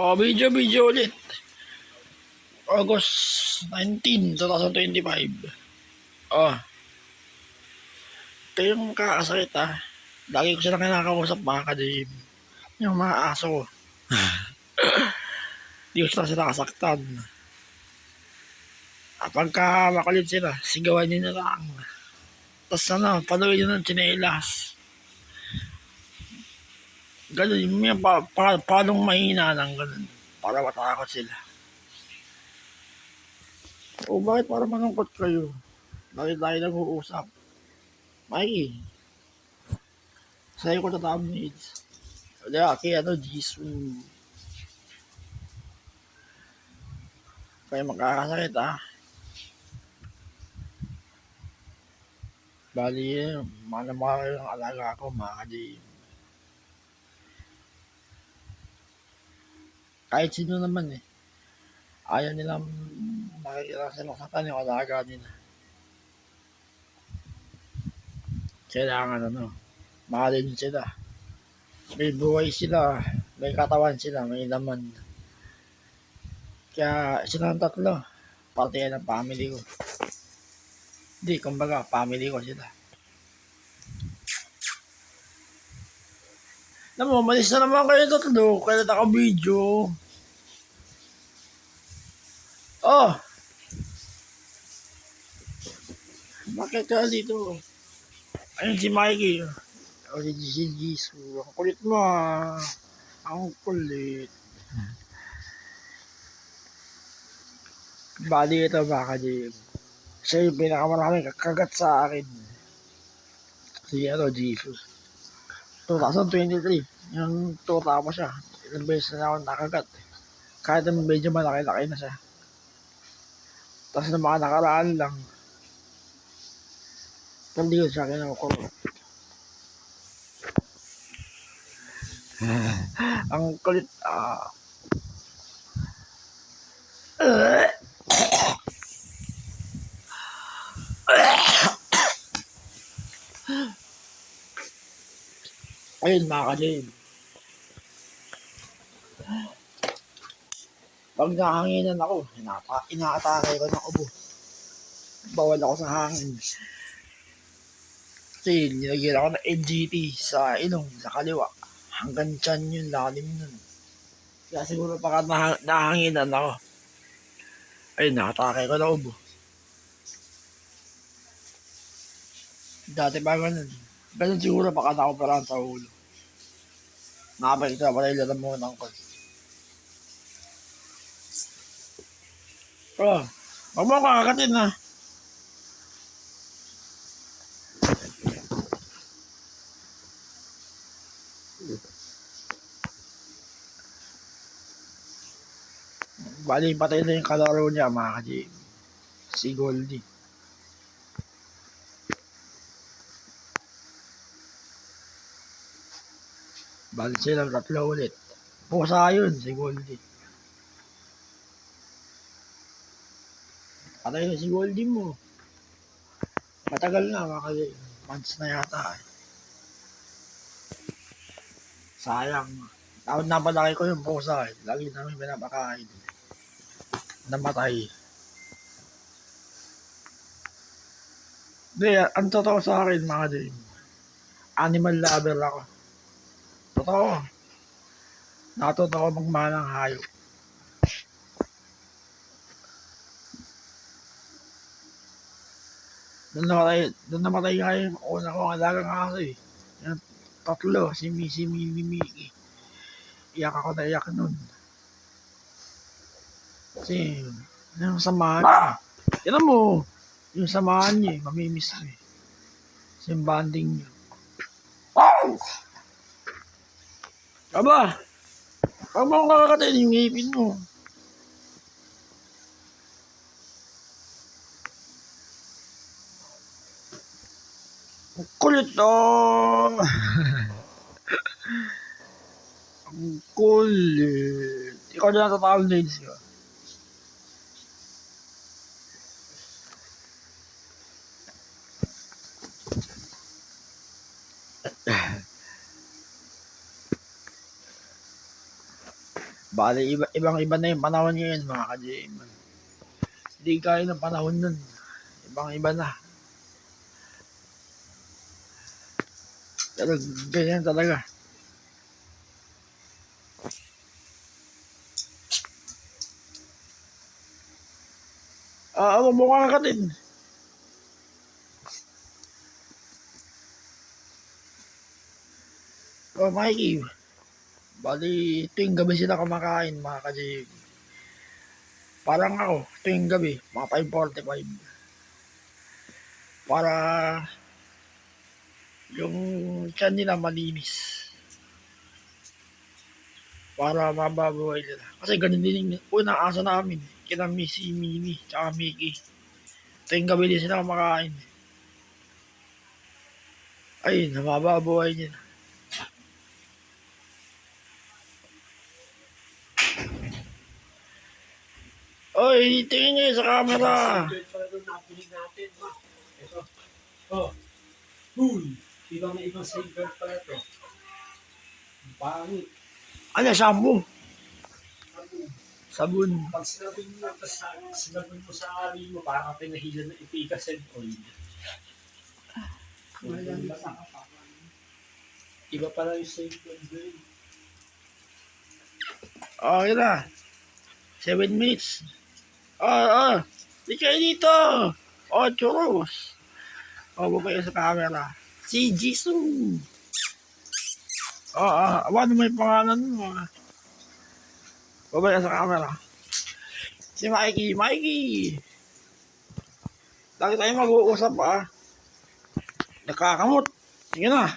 Video ulit. August 19, 2025. Oh, ito yung kakasakit ah. Lagi ko silang kinakausap mga kadib. Yung mga aso. Di ko sila kasaktan. At pagka makulit sila, sigawan nyo na lang. Tapos paluin nyo ng tsinelas. Ganun, yung palong mahina lang ganun. Para matakot sila. Bakit para malungkot kayo? Bakit tayo nag-uusap? Mikey, sa'yo ko na thumbnails. Wala, kaya Jisoo. Kaya magkakasakit ah. Bali, mahal kayo ng alaga ko mga kadib. Kahit sino naman eh. Ayaw nilang makikita sinukatan yung alaga nila. Kailangan mahalin sila. May buhay sila, may katawan sila, may laman. Kaya silang tatlo, parte yan ng family ko. Hindi, kumbaga, family ko sila. Alam mo, malis na naman kayo tatlo, kaya naka-video. Oh! Bakit ka dito? Ayun si Mikey. O si Jisoo. Ang kulit mo ah. Ang kulit. Bali ito baka di. Siya yung pinakamaraming kagat sa akin. Si Jisoo. 2023. Yung tuta mo siya. Ilang beses na ako nakagat. Kahit ang medyo malaki-laki na siya. Tapos na mga nakaraan lang. Hindi ko siya kinukulong. Ang kulit ah. Ayun mga kadib. Pag nahanginan ako, inaatake ko ng ubo. Bawal ako sa hangin. Kasi nilagyan ako ng NGT sa ilong, sa kaliwa. Hanggang tiyan yun, lalim nun. Kaya siguro pagka nahanginan ako, ayun, nakatake ko ng ubo. Dati pa ganun. Ganun siguro baka nakoperahan sa ulo. Nakabalik na pala yung lalamunan ko. Oh, wag mo kakakatin ha. Bali, patay na yung kalaro niya mga kadib. Si Goldie. Bali silang tatlo ulit. Pusa yun, si Goldie. Patay na si Goldie mo. Matagal na mga kadib. Months na yata eh. Sayang. Dapat napalaki ko yung pusa eh. Lagi namin pinapakain. Namatay. Hindi, ang totoo sa akin mga kadib. Animal lover ako. Totoo. Natuto ako magmahal ng hayop. Doon namatay nga yung una kong alagang aso eh. Yung tatlo, si Mimi. Iyak ako na iyak nun. Kasi, yung samahan niya. Yan mo, yung samahan niya, mamimiss ko eh. Yung bonding niya. Aba, pag mo kakakatain yung ngipin mo. Kulit oh! Ang kulit. Ikaw na natatawag na yun siya. Bale, ibang-iba na yung panahon ngayon, mga ka-JM. Hindi kaya ng panahon nun. Ibang-iba na. Pero ganyan talaga. Mukha ka din. Mikey. Bali, tuwing gabi sila kumakain, mga ka-JM. Parang ako, tuwing gabi, mga 5:45. Para yung tiyan nila malinis. Para mababuhay nila. Kasi ganun din yung unang aso namin. Kina Missy, Mimi, tsaka Mickey. Tuwing gabi din sila kumakain. Ayun, mababuhay nila. Oy, tingin nyo sa camera. Ibang silver pala ito. Pangit. Ano, shampoo? Sabon. Pag sinabon mo sa ari mo, parang pinahilan na ipikas and oil. Iba pala yung silver blade. Okay na. 7 minutes. Di kayo dito. Churros. Baba kayo sa camera. Si Jisoo. Ano may pangalan mo? Baba kayo sa camera. Si Mikey. Lagi tayo mag-uusap, Nakakamot. Sige na.